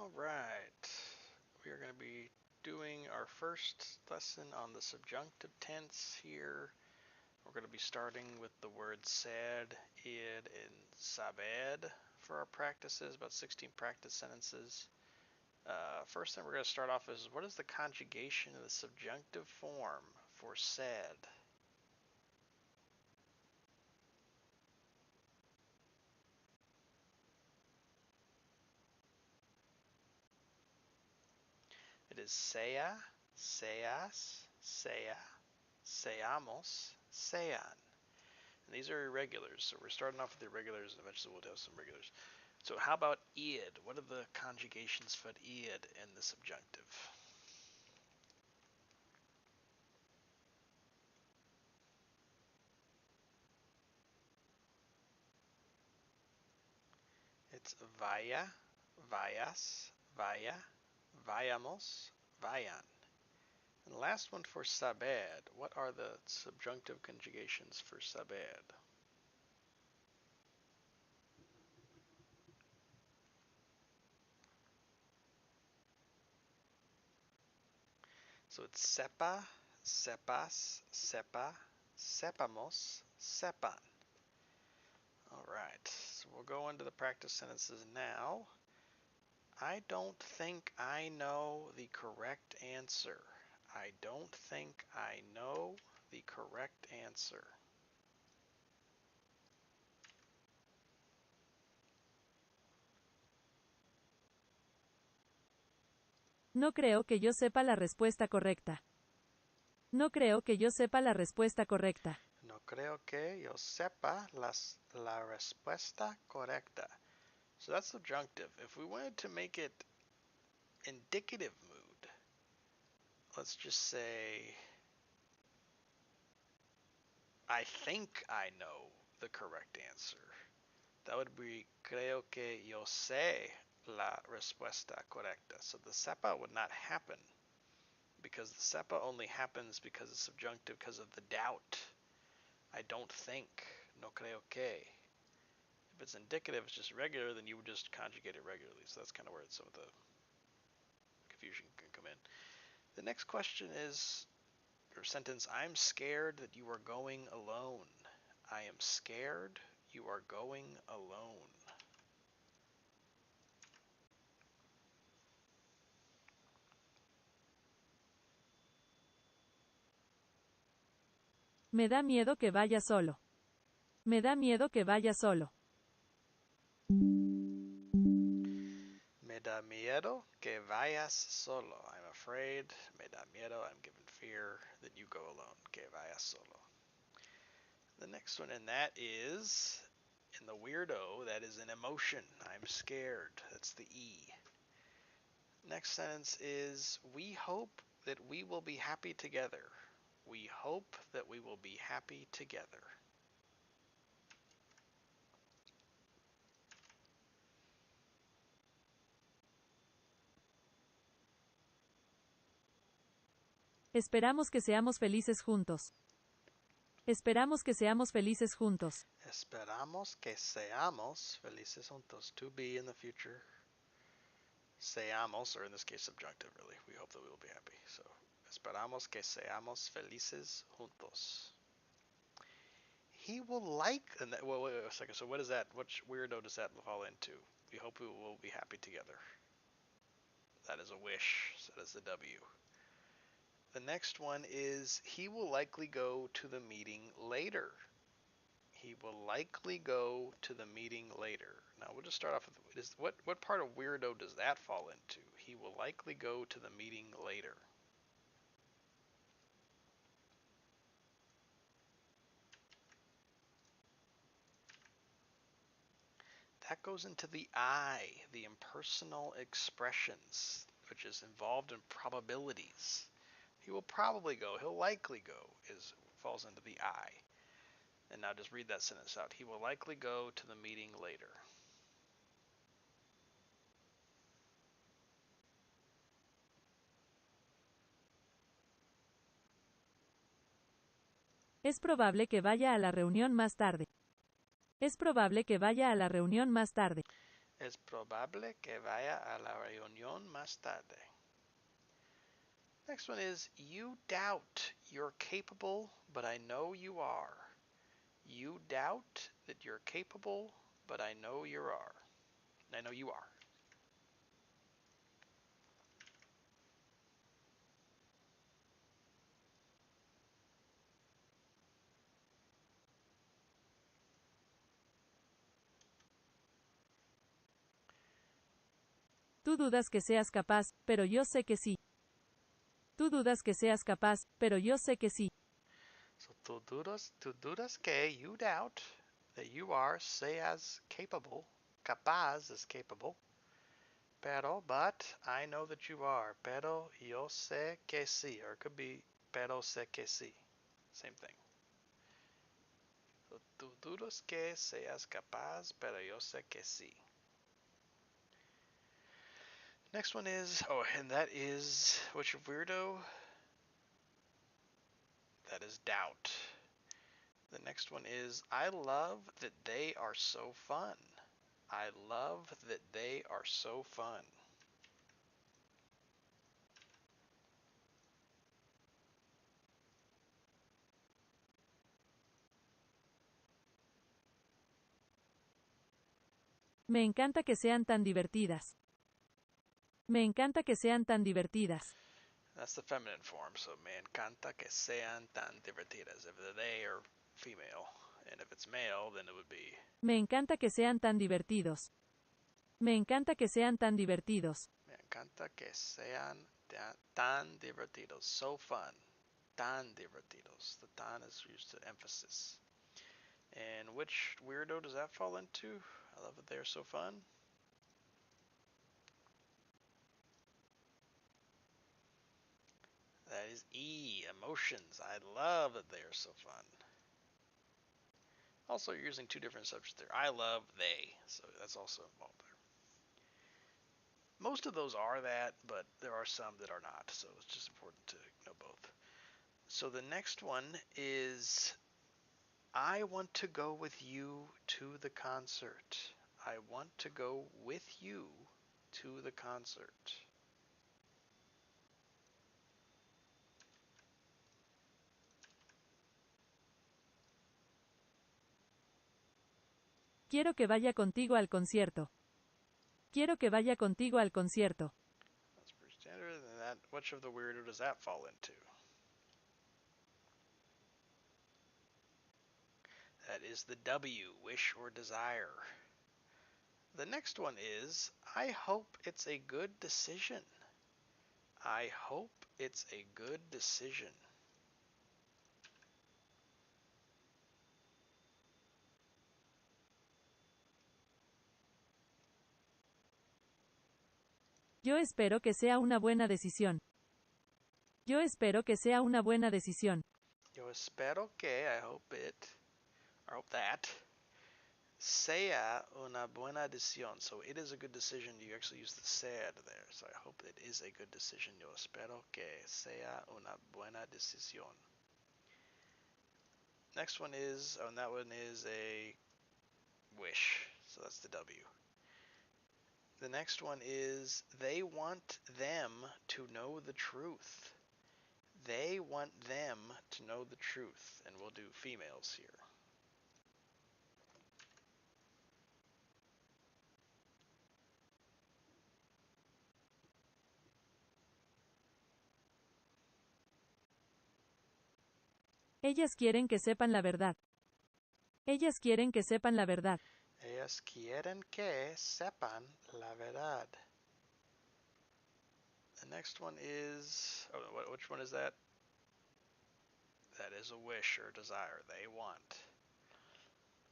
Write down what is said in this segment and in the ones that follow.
All right, we are going to be doing our first lesson on the subjunctive tense here. We're going to be starting with the words sad, id, and sabed for our practices, about 16 practice sentences. First thing we're going to start off is, what is the conjugation of the subjunctive form for sad? It is sea, seas, sea, seamos, sean. And these are irregulars, so we're starting off with irregulars and eventually we'll have some regulars. So how about id? What are the conjugations for id in the subjunctive? It's vaya, vayas, vaya, vayamos, vayan. And the last one for sabed. What are the subjunctive conjugations for sabed? So it's sepa, sepas, sepa, sepamos, sepan. All right, so we'll go into the practice sentences now. I don't think I know the correct answer. I don't think I know the correct answer. No creo que yo sepa la respuesta correcta. No creo que yo sepa la respuesta correcta. No creo que yo sepa la respuesta correcta. So that's subjunctive. If we wanted to make it indicative mood, let's just say, I think I know the correct answer. That would be creo que yo sé la respuesta correcta. So the sepa would not happen because the sepa only happens because it's subjunctive because of the doubt. I don't think. No creo que. If it's indicative, it's just regular, then you would just conjugate it regularly. So that's kind of where some of the confusion can come in. The next question is, or sentence, I'm scared that you are going alone. I am scared you are going alone. Me da miedo que vaya solo. Me da miedo que vaya solo. Me da miedo que vayas solo. I'm afraid. Me da miedo. I'm given fear that you go alone. Que vayas solo. The next one in that is, in the weirdo, that is an emotion. I'm scared. That's the E. Next sentence is, we hope that we will be happy together. We hope that we will be happy together. Esperamos que seamos felices juntos. Esperamos que seamos felices juntos. Esperamos que seamos felices juntos. To be in the future. Seamos, or in this case subjunctive really. We hope that we will be happy. So, esperamos que seamos felices juntos. He will like, and that, wait a second. So what is that? Which weirdo does that fall into? We hope we will be happy together. That is a wish. So that is the W. The next one is, he will likely go to the meeting later. He will likely go to the meeting later. Now we'll just start off with, what part of weirdo does that fall into? He will likely go to the meeting later. That goes into the I, the impersonal expressions, which is involved in probabilities. He will probably go, he'll likely go, falls into the I. And now just read that sentence out. He will likely go to the meeting later. Es probable que vaya a la reunión más tarde. Es probable que vaya a la reunión más tarde. Es probable que vaya a la reunión más tarde. Next one is, you doubt you're capable, but I know you are. You doubt that you're capable, but I know you are. I know you are. Tú dudas que seas capaz, pero yo sé que sí. Tú dudas que seas capaz, pero yo sé que sí. So tú dudas que, you doubt that you are, seas capable. Capaz is capable. But I know that you are. Pero yo sé que sí. Or it could be pero sé que sí. Same thing. So tú dudas que seas capaz, pero yo sé que sí. Next one is, and that is, which weirdo? That is doubt. The next one is, I love that they are so fun. I love that they are so fun. Me encanta que sean tan divertidas. Me encanta que sean tan divertidas. That's the feminine form, so me encanta que sean tan divertidas. If the they are female, and if it's male, then it would be Me encanta que sean tan divertidos. Me encanta que sean tan divertidos. me encanta que sean tan divertidos. So fun. Tan divertidos. The tan is used to emphasis. And which weirdo does that fall into? I love that they're so fun. That is E, emotions. I love that they are so fun. Also, you're using two different subjects there. I love they, so that's also involved there. Most of those are that, but there are some that are not, so it's just important to know both. So the next one is, I want to go with you to the concert. I want to go with you to the concert. Quiero que vaya contigo al concierto. Quiero que vaya contigo al concierto. That's pretty standard. And that, which of the weirdo does that fall into? That is the W, wish or desire. The next one is, I hope it's a good decision. I hope it's a good decision. Yo espero que sea una buena decisión. Yo espero que sea una buena decisión. Yo espero que, I hope it, or hope that, sea una buena decisión. So it is a good decision. You actually use the ser there. So I hope it is a good decision. Yo espero que sea una buena decisión. Next one is, and that one is a wish. So that's the W. The next one is, they want them to know the truth. They want them to know the truth. And we'll do females here. Ellas quieren que sepan la verdad. Ellas quieren que sepan la verdad. Ellas quieren que sepan la verdad. The next one is, which one is that? That is a wish or desire. They want.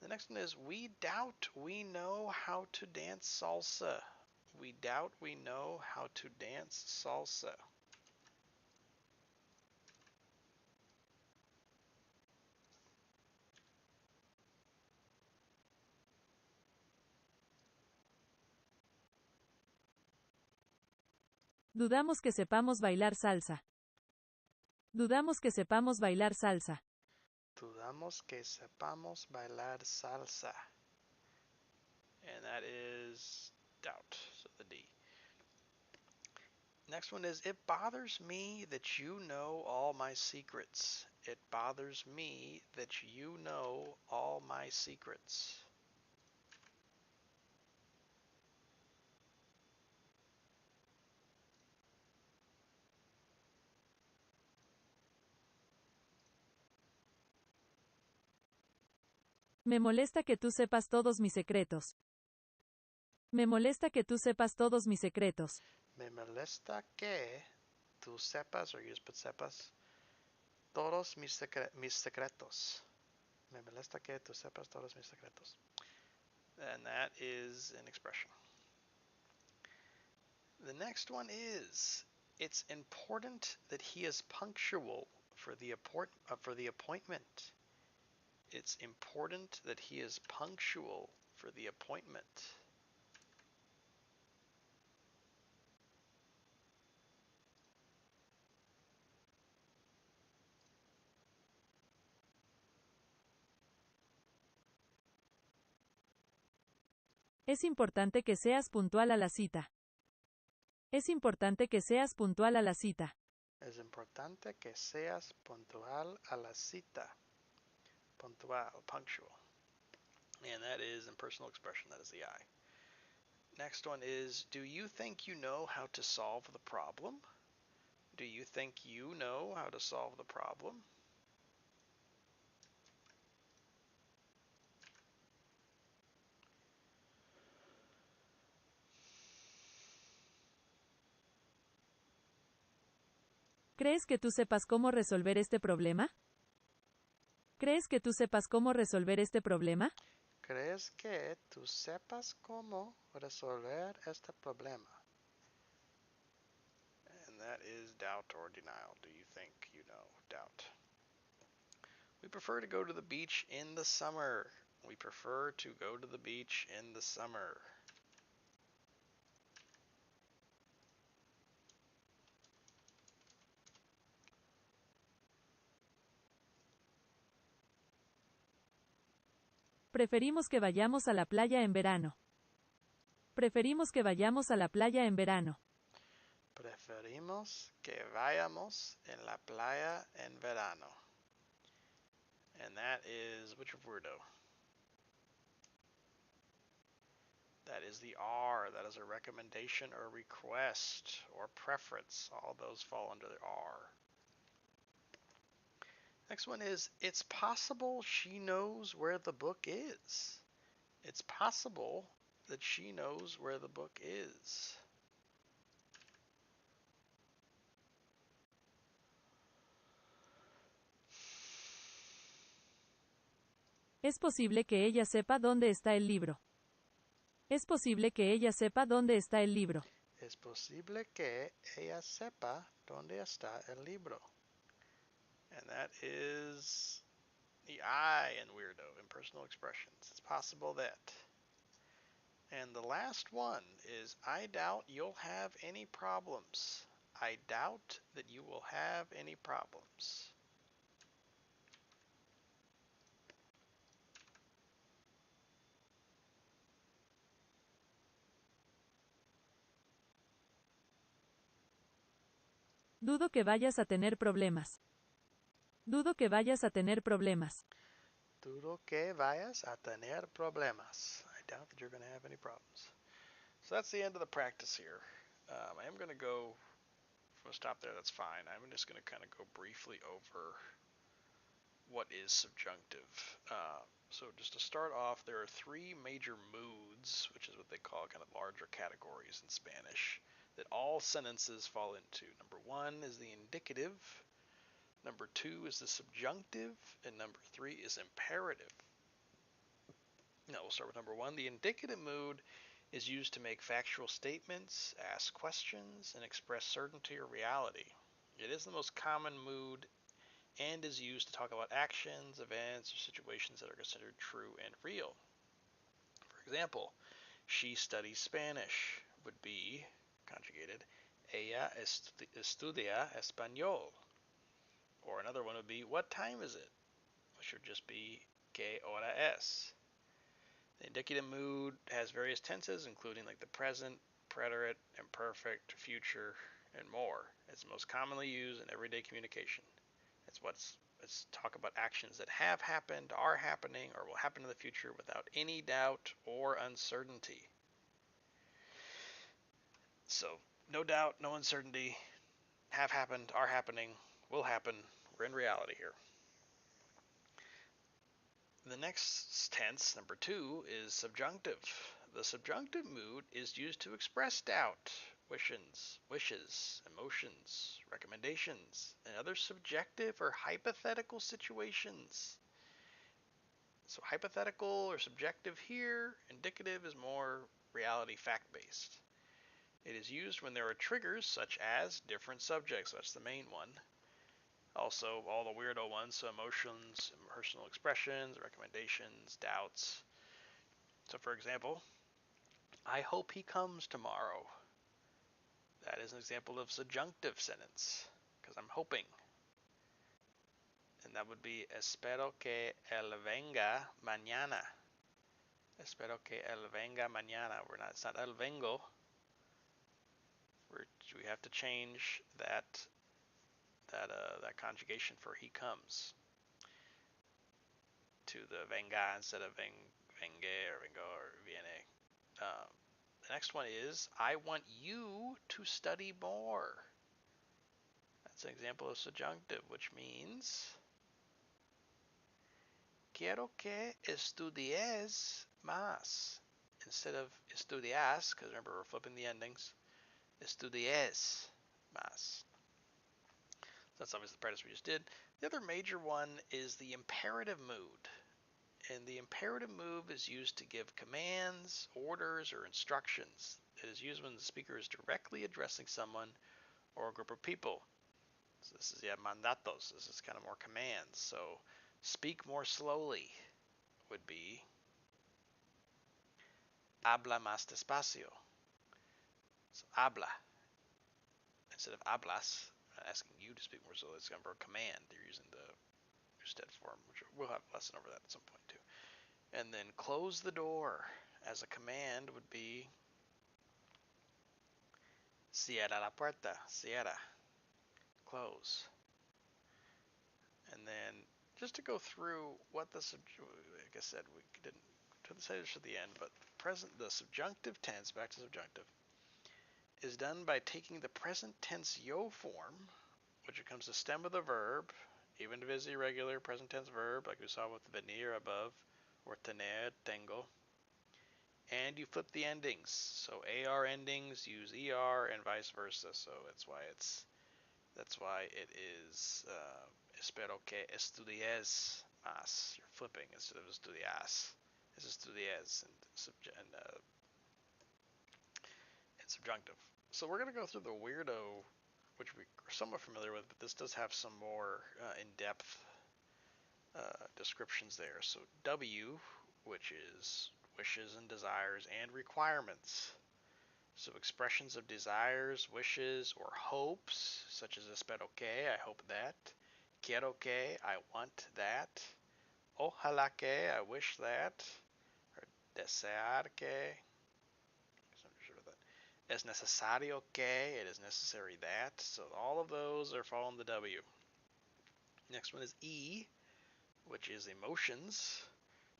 The next one is, we doubt we know how to dance salsa. We doubt we know how to dance salsa. Dudamos que sepamos bailar salsa. Dudamos que sepamos bailar salsa. Dudamos que sepamos bailar salsa. And that is Next one is, it bothers me that you know all my secrets. It bothers me that you know all my secrets. Me molesta que tú sepas todos mis secretos. Me molesta que tú sepas todos mis secretos. Me molesta que tú sepas, or you just put sepas, todos mis secretos. Me molesta que tú sepas todos mis secretos. And that is an expression. The next one is, it's important that he is punctual for the appointment. It's important that he is punctual for the appointment. Es importante que seas puntual a la cita. Es importante que seas puntual a la cita. Es importante que seas puntual a la cita. Puntual, punctual. And that is impersonal expression, that is the I. Next one is, do you think you know how to solve the problem? Do you think you know how to solve the problem? ¿Crees que tú sepas cómo resolver este problema? ¿Crees que tú sepas cómo resolver este problema? ¿Crees que tú sepas cómo resolver este problema? And that is doubt or denial. Do you think you know? Doubt. We prefer to go to the beach in the summer. We prefer to go to the beach in the summer. Preferimos que vayamos a la playa en verano. Preferimos que vayamos a la playa en verano. Preferimos que vayamos en la playa en verano. And that is which word? That is the R. That is a recommendation or request or preference. All those fall under the R. Next one is, it's possible she knows where the book is. It's possible that she knows where the book is. Es posible que ella sepa dónde está el libro. Es posible que ella sepa dónde está el libro. Es posible que ella sepa dónde está el libro. And that is the I in weirdo, impersonal expressions. It's possible that. And the last one is, I doubt you'll have any problems. I doubt that you will have any problems. Dudo que vayas a tener problemas. Dudo que vayas a tener problemas. Dudo que vayas a tener problemas. I doubt that you're going to have any problems. So that's the end of the practice here. I am going to go, if I'm going to stop there, that's fine. I'm just going to kind of go briefly over what is subjunctive. So just to start off, there are three major moods, which is what they call kind of larger categories in Spanish, that all sentences fall into. Number one is the indicative, number two is the subjunctive, and number three is imperative. Now we'll start with number one. The indicative mood is used to make factual statements, ask questions, and express certainty or reality. It is the most common mood and is used to talk about actions, events, or situations that are considered true and real. For example, she studies Spanish would be conjugated, ella estudia español. Or another one would be, what time is it? Which would just be, ¿qué hora es? The indicative mood has various tenses, including like the present, preterite, imperfect, future, and more. It's most commonly used in everyday communication. It's talk about actions that have happened, are happening, or will happen in the future without any doubt or uncertainty. So, no doubt, no uncertainty, have happened, are happening, will happen. We're in reality here. The next tense, number 2, is subjunctive. The subjunctive mood is used to express doubt, wishes, emotions, recommendations, and other subjective or hypothetical situations. So hypothetical or subjective here, indicative is more reality fact-based. It is used when there are triggers such as different subjects, that's the main one. Also, all the weirdo ones, so emotions, personal expressions, recommendations, doubts. So, for example, I hope he comes tomorrow. That is an example of subjunctive sentence, because I'm hoping. And that would be espero que él venga mañana. Espero que él venga mañana. It's not él vengo. We have to change that conjugation for he comes to the venga instead of vengue or vengo or viene. The next one is I want you to study more. That's an example of subjunctive, which means quiero que estudies más. Instead of estudias, because remember we're flipping the endings, estudies más. That's obviously the practice we just did. The other major one is the imperative mood. And the imperative mood is used to give commands, orders, or instructions. It is used when the speaker is directly addressing someone or a group of people. So this is mandatos. This is kind of more commands. So speak more slowly would be habla más despacio. So habla instead of hablas, asking you to speak more slowly. It's kind of a command. You're using the usted form, which we'll have a lesson over that at some point too. And then close the door as a command would be cierra la puerta, cierra, close. And then just to go through what like I said, we didn't say this at the end, but the subjunctive tense, back to subjunctive, is done by taking the present tense yo form, which becomes the stem of the verb, even if it is irregular present tense verb, like we saw with venir above, or tener, tengo, and you flip the endings. So AR endings use ER and vice versa. So that's why it is espero que estudies más. You're flipping instead of estudias. It's estudies and subjunctive. So we're going to go through the weirdo, which we are somewhat familiar with, but this does have some more in-depth descriptions there. So W, which is wishes and desires and requirements. So expressions of desires, wishes, or hopes, such as espero que, I hope that. Quiero que, I want that. Ojalá que, I wish that. Or desear que, I'm not sure about that. Es necesario que, it is necessary that. So all of those are following the W. Next one is E, which is emotions,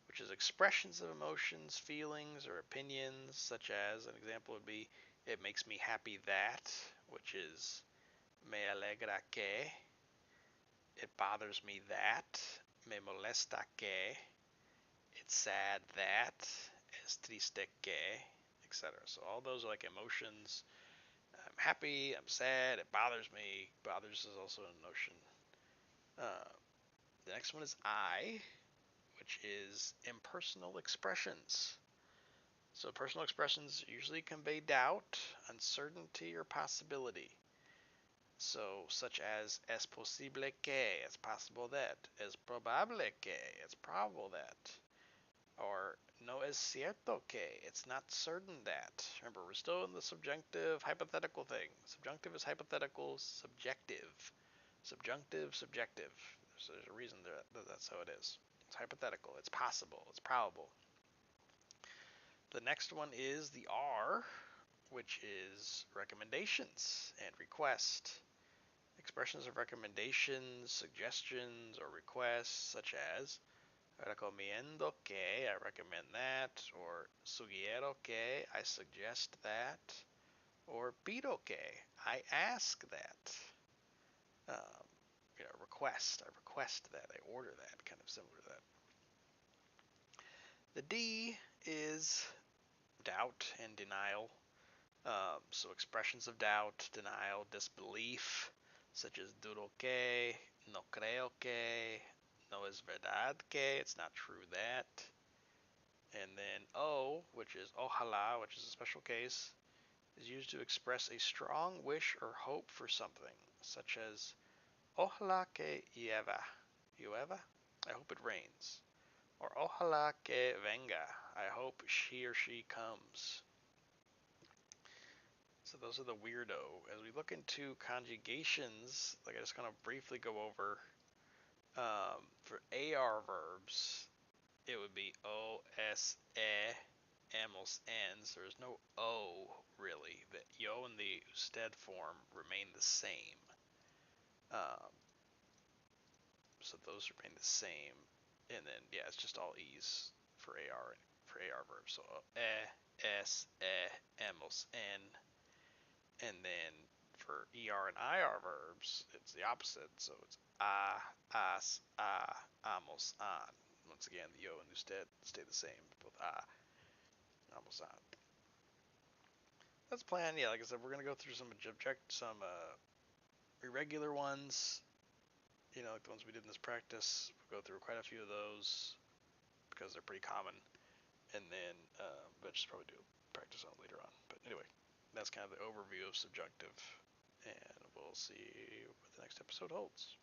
which is expressions of emotions, feelings, or opinions, such as an example would be, it makes me happy that, which is me alegra que, it bothers me that, me molesta que, it's sad that, es triste que, etc. So all those are like emotions. I'm happy, I'm sad, it bothers me. Bothers is also an emotion. The next one is I, which is impersonal expressions. So personal expressions usually convey doubt, uncertainty, or possibility. So such as es posible que, it's possible that, es probable que, it's probable that, or no es cierto que, it's not certain that. Remember, we're still in the subjunctive hypothetical thing. Subjunctive is hypothetical, subjective. Subjunctive, subjective. So there's a reason that's how it is. It's hypothetical, it's possible, it's probable. The next one is the R, which is recommendations and request. Expressions of recommendations, suggestions, or requests, such as recomiendo que, I recommend that, or sugiero que, I suggest that, or pido que, I ask that. Um, request, I request that, I order that, kind of similar to that. The D is doubt and denial. So expressions of doubt, denial, disbelief, such as dudo que, no creo que, no es verdad que, it's not true that. And then O, which is ojalá, which is a special case, is used to express a strong wish or hope for something, such as ojalá que llueva, I hope it rains. Or ojalá que venga, I hope she or she comes. So those are the weirdo. As we look into conjugations, like I just kind of briefly go over, for AR verbs, it would be O, S, E, amos, ens. There's no O, really. The yo and the usted form remain the same. Um, so those remain the same. And then, yeah, it's just all E's for AR verbs. So S, E, amos, en. And then for ER and IR verbs, it's the opposite. So it's as, amos, an. Once again, the yo and usted stay the same. Both amos, an. That's the plan. Yeah, like I said, we're gonna go through some irregular ones. Like the ones we did in this practice. We'll go through quite a few of those because they're pretty common. And then, but just probably do practice on later on. But anyway, that's kind of the overview of subjunctive. And we'll see what the next episode holds.